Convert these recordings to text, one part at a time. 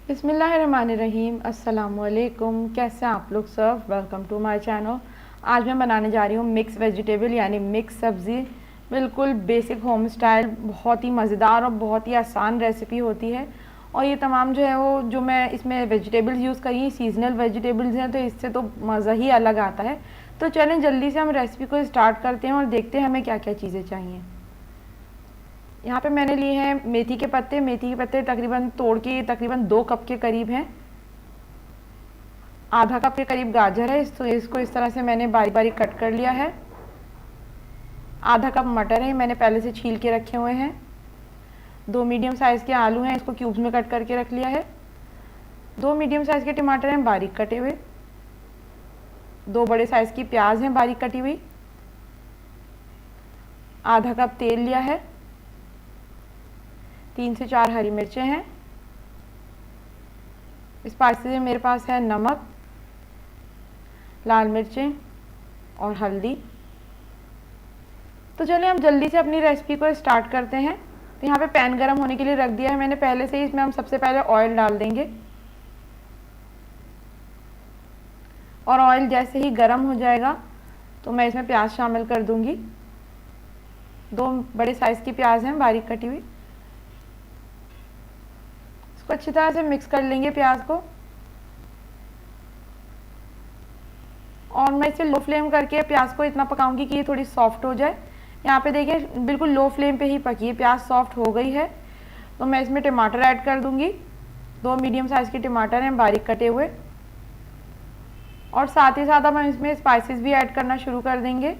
बिस्मिल्लाहिर्रहमानिर्रहीम। अस्सलामुअलैकुम। कैसे हैं आप लोग सब? Welcome to my channel. आज मैं बनाने जा रही हूँ मिक्स वेजिटेबल यानी मिक्स सब्ज़ी। बिल्कुल बेसिक होम स्टाइल, बहुत ही मज़ेदार और बहुत ही आसान रेसिपी होती है। और ये तमाम जो है वो जो मैं इसमें वेजिटेबल्स यूज़ करी सीजनल वेजिटेबल्स हैं, तो इससे तो मज़ा ही अलग आता है। तो चलें जल्दी से हम रेसिपी को स्टार्ट करते हैं और देखते हैं हमें क्या क्या चीज़ें चाहिए। यहाँ पे मैंने लिए हैं मेथी के पत्ते। मेथी के पत्ते तकरीबन तोड़ के तकरीबन 2 कप के करीब हैं। आधा कप के करीब गाजर है, इसको इस तरह से मैंने बारीक बारीक कट कर लिया है। आधा कप मटर है, मैंने पहले से छील के रखे हुए हैं। 2 मीडियम साइज़ के आलू हैं, इसको क्यूब्स में कट करके रख लिया है। 2 मीडियम साइज़ के टमाटर हैं बारीक कटे हुए। 2 बड़े साइज़ की प्याज हैं बारीक कटी हुई। आधा कप तेल लिया है। 3 से 4 हरी मिर्चें हैं। स्पाइसेस में मेरे पास है नमक, लाल मिर्चें और हल्दी। तो चलिए हम जल्दी से अपनी रेसिपी को स्टार्ट करते हैं। तो यहाँ पे पैन गरम होने के लिए रख दिया है मैंने पहले से ही। इसमें हम सबसे पहले ऑयल डाल देंगे और ऑयल जैसे ही गरम हो जाएगा तो मैं इसमें प्याज शामिल कर दूंगी। 2 बड़े साइज़ की प्याज हैं बारीक कटी हुई। इसको अच्छी तरह से मिक्स कर लेंगे प्याज को। और मैं इसे लो फ्लेम करके प्याज को इतना पकाऊंगी कि ये थोड़ी सॉफ्ट हो जाए। यहाँ पे देखिए बिल्कुल लो फ्लेम पे ही पकी है, प्याज सॉफ्ट हो गई है। तो मैं इसमें टमाटर ऐड कर दूंगी। 2 मीडियम साइज़ के टमाटर हैं बारीक कटे हुए। और साथ ही साथ अब हम इसमें स्पाइसेस भी ऐड करना शुरू कर देंगे।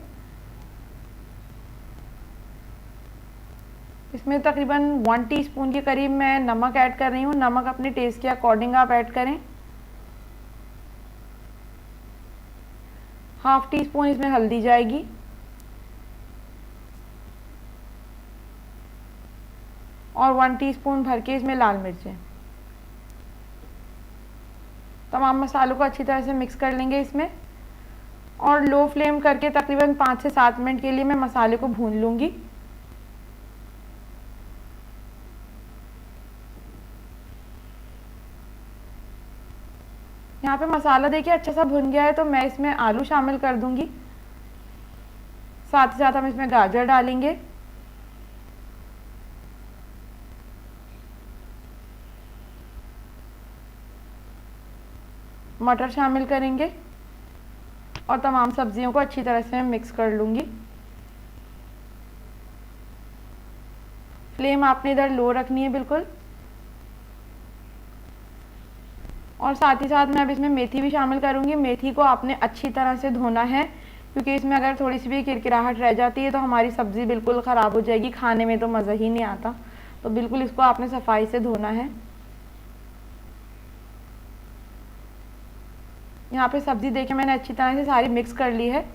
इसमें तकरीबन 1 टीस्पून के करीब मैं नमक ऐड कर रही हूँ। नमक अपने टेस्ट के अकॉर्डिंग आप ऐड करें। हाफ टी स्पून इसमें हल्दी जाएगी। और 1 टीस्पून भर के इसमें लाल मिर्चें। तमाम मसालों को अच्छी तरह से मिक्स कर लेंगे इसमें। और लो फ्लेम करके तकरीबन 5 से 7 मिनट के लिए मैं मसाले को भून लूँगी। यहाँ पे मसाला देखिए अच्छा सा भुन गया है, तो मैं इसमें आलू शामिल कर दूंगी। साथ ही साथ हम इसमें गाजर डालेंगे। मटर शामिल करेंगे और तमाम सब्जियों को अच्छी तरह से मिक्स कर लूँगी। फ्लेम आपने इधर लो रखनी है बिल्कुल। और साथ ही साथ मैं अब इसमें मेथी भी शामिल करूँगी। मेथी को आपने अच्छी तरह से धोना है, क्योंकि इसमें अगर थोड़ी सी भी किरकिराहट रह जाती है तो हमारी सब्ज़ी बिल्कुल ख़राब हो जाएगी, खाने में तो मज़ा ही नहीं आता। तो बिल्कुल इसको आपने सफाई से धोना है। यहाँ पे सब्ज़ी देखिए मैंने अच्छी तरह से सारी मिक्स कर ली है।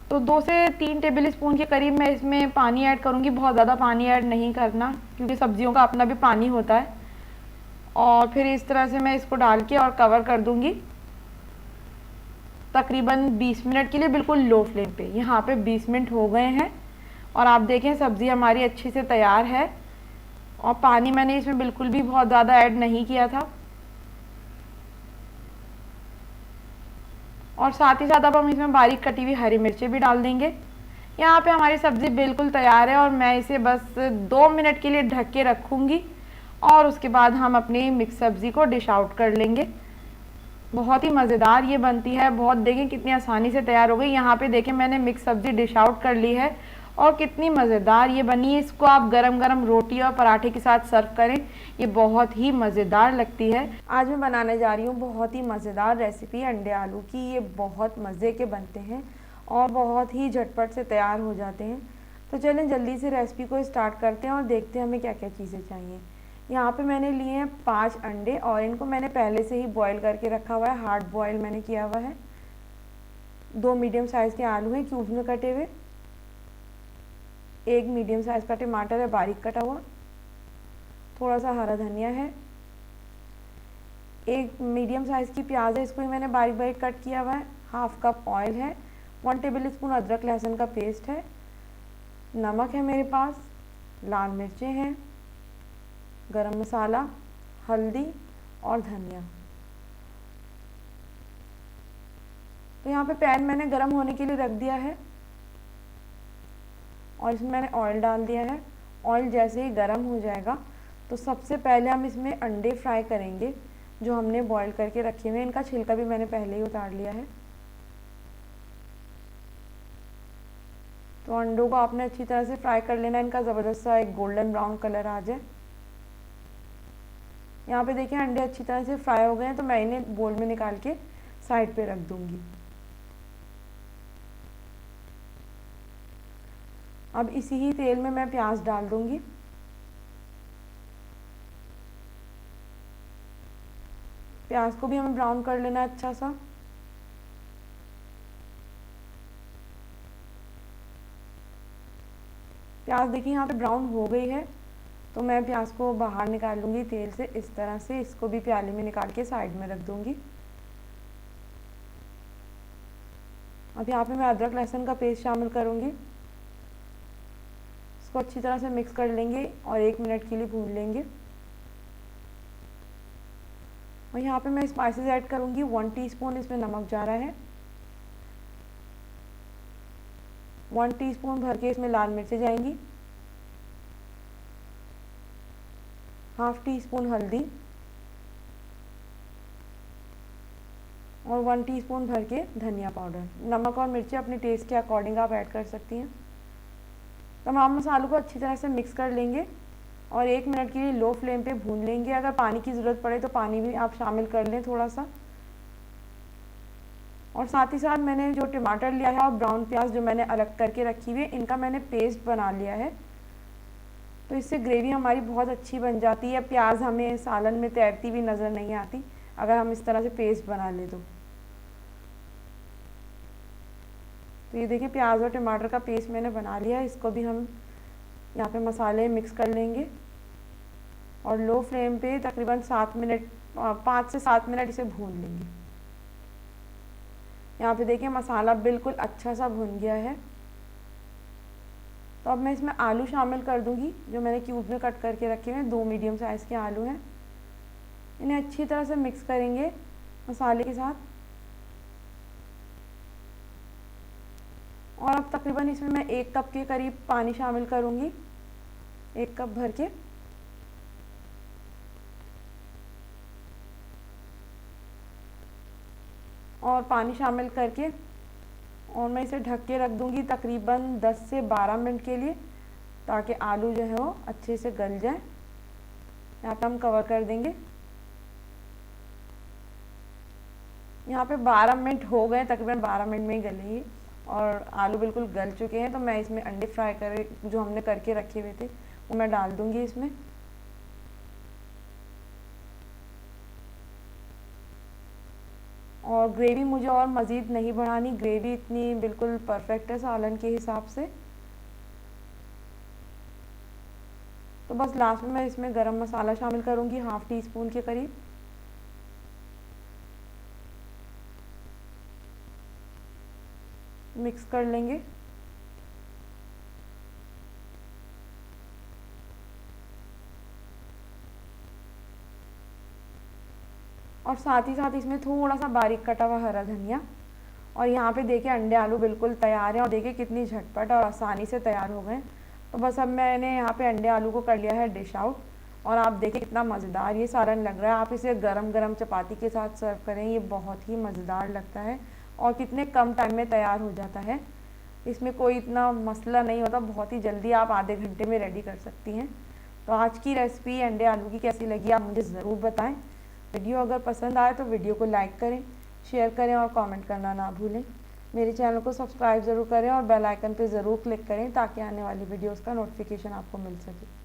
तो 2 से 3 टेबल स्पून के करीब मैं इसमें पानी ऐड करूँगी। बहुत ज़्यादा पानी ऐड नहीं करना, क्योंकि सब्जियों का अपना भी पानी होता है। और फिर इस तरह से मैं इसको डाल के और कवर कर दूँगी तकरीबन 20 मिनट के लिए बिल्कुल लो फ्लेम पे। यहाँ पे 20 मिनट हो गए हैं और आप देखें सब्ज़ी हमारी अच्छी से तैयार है। और पानी मैंने इसमें बिल्कुल भी बहुत ज़्यादा ऐड नहीं किया था। और साथ ही साथ अब हम इसमें बारीक कटी हुई हरी मिर्चें भी डाल देंगे। यहाँ पे हमारी सब्ज़ी बिल्कुल तैयार है और मैं इसे बस 2 मिनट के लिए ढक के रखूँगी और उसके बाद हम अपनी मिक्स सब्ज़ी को डिश आउट कर लेंगे। बहुत ही मज़ेदार ये बनती है। बहुत देखें कितनी आसानी से तैयार हो गई। यहाँ पे देखें मैंने मिक्स सब्ज़ी डिश आउट कर ली है और कितनी मज़ेदार ये बनी है। इसको आप गरम गरम रोटी और पराठे के साथ सर्व करें, ये बहुत ही मज़ेदार लगती है। आज मैं बनाने जा रही हूँ बहुत ही मज़ेदार रेसिपी अंडे आलू की। ये बहुत मज़े के बनते हैं और बहुत ही झटपट से तैयार हो जाते हैं। तो चलें जल्दी से रेसिपी को स्टार्ट करते हैं और देखते हैं हमें क्या क्या चीज़ें चाहिए। यहाँ पे मैंने लिए हैं 5 अंडे और इनको मैंने पहले से ही बॉईल करके रखा हुआ है, हार्ड बॉईल मैंने किया हुआ है। 2 मीडियम साइज़ के आलू हैं क्यूब्स में कटे हुए। 1 मीडियम साइज़ का टमाटर है बारीक कटा हुआ। थोड़ा सा हरा धनिया है। 1 मीडियम साइज़ की प्याज है, इसको भी मैंने बारीक बारीक कट किया हुआ है। हाफ कप ऑयल है। 1 टेबल स्पून अदरक लहसुन का पेस्ट है। नमक है मेरे पास। लाल मिर्चें हैं, गरम मसाला, हल्दी और धनिया। तो यहाँ पे पैन मैंने गरम होने के लिए रख दिया है और इसमें मैंने ऑयल डाल दिया है। ऑयल जैसे ही गरम हो जाएगा तो सबसे पहले हम इसमें अंडे फ्राई करेंगे जो हमने बॉईल करके रखे हुए हैं। इनका छिलका भी मैंने पहले ही उतार लिया है। तो अंडों को आपने अच्छी तरह से फ्राई कर लेना, इनका ज़बरदस्त सा एक गोल्डन ब्राउन कलर आ जाए। यहाँ पे देखिए अंडे अच्छी तरह से फ्राई हो गए हैं, तो मैं इन्हें बोल में निकाल के साइड पे रख दूंगी। अब इसी ही तेल में मैं प्याज डाल दूंगी। प्याज को भी हमें ब्राउन कर लेना है अच्छा सा। प्याज देखिए यहाँ पे ब्राउन हो गई है, तो मैं प्याज को बाहर निकाल लूँगी तेल से इस तरह से। इसको भी प्याले में निकाल के साइड में रख दूँगी। अब यहाँ पे मैं अदरक लहसुन का पेस्ट शामिल करूँगी। इसको अच्छी तरह से मिक्स कर लेंगे और 1 मिनट के लिए भून लेंगे। और यहाँ पे मैं स्पाइसेस ऐड करूँगी। 1 टीस्पून इसमें नमक जा रहा है, 1 टीस्पून भर के इसमें लाल मिर्चें जाएंगी, ½ टीस्पून हल्दी और 1 टीस्पून भर के धनिया पाउडर। नमक और मिर्ची अपने टेस्ट के अकॉर्डिंग आप ऐड कर सकती हैं। तमाम मसालों को अच्छी तरह से मिक्स कर लेंगे और 1 मिनट के लिए लो फ्लेम पे भून लेंगे। अगर पानी की ज़रूरत पड़े तो पानी भी आप शामिल कर लें थोड़ा सा। और साथ ही साथ मैंने जो टमाटर लिया है और ब्राउन प्याज जो मैंने अलग करके रखी हुई है, इनका मैंने पेस्ट बना लिया है। तो इससे ग्रेवी हमारी बहुत अच्छी बन जाती है। प्याज हमें सालन में तैरती हुई नज़र नहीं आती अगर हम इस तरह से पेस्ट बना लें तो। ये देखिए प्याज और टमाटर का पेस्ट मैंने बना लिया है। इसको भी हम यहाँ पे मसाले मिक्स कर लेंगे और लो फ्लेम पे तकरीबन 5 से 7 मिनट इसे भून लेंगे। यहाँ पे देखिए मसाला बिल्कुल अच्छा सा भुन गया है। तो अब मैं इसमें आलू शामिल कर दूंगी जो मैंने क्यूब में कट करके रखे हुए हैं। 2 मीडियम साइज़ के आलू हैं। इन्हें अच्छी तरह से मिक्स करेंगे मसाले के साथ। और अब तकरीबन इसमें मैं 1 कप के करीब पानी शामिल करूंगी, 1 कप भर के। और पानी शामिल करके और मैं इसे ढक के रख दूंगी तकरीबन 10 से 12 मिनट के लिए, ताकि आलू जो है वो अच्छे से गल जाए। यहाँ पे हम कवर कर देंगे। यहाँ पे 12 मिनट हो गए, तकरीबन 12 मिनट में ही गलेंगे और आलू बिल्कुल गल चुके हैं। तो मैं इसमें अंडे फ्राई करे जो हमने करके रखे हुए थे वो मैं डाल दूंगी इसमें। और ग्रेवी मुझे और मज़ीद नहीं बढ़ानी, ग्रेवी इतनी बिल्कुल परफेक्ट है सालन के हिसाब से। तो बस लास्ट में मैं इसमें गरम मसाला शामिल करूंगी ½ टीस्पून के करीब। मिक्स कर लेंगे। और साथ ही साथ इसमें थोड़ा सा बारीक कटा हुआ हरा धनिया। और यहाँ पे देखिए अंडे आलू बिल्कुल तैयार हैं और देखिए कितनी झटपट और आसानी से तैयार हो गए। तो बस अब मैंने यहाँ पे अंडे आलू को कर लिया है डिश आउट। और आप देखिए कितना मज़ेदार ये सालन लग रहा है। आप इसे गरम गरम चपाती के साथ सर्व करें, ये बहुत ही मज़ेदार लगता है और कितने कम टाइम में तैयार हो जाता है। इसमें कोई इतना मसला नहीं होता, बहुत ही जल्दी आप आधे घंटे में रेडी कर सकती हैं। तो आज की रेसिपी अंडे आलू की कैसी लगी आप मुझे ज़रूर बताएं। वीडियो अगर पसंद आए तो वीडियो को लाइक करें, शेयर करें और कमेंट करना ना भूलें। मेरे चैनल को सब्सक्राइब ज़रूर करें और बेल आइकन पे ज़रूर क्लिक करें ताकि आने वाली वीडियोस का नोटिफिकेशन आपको मिल सके।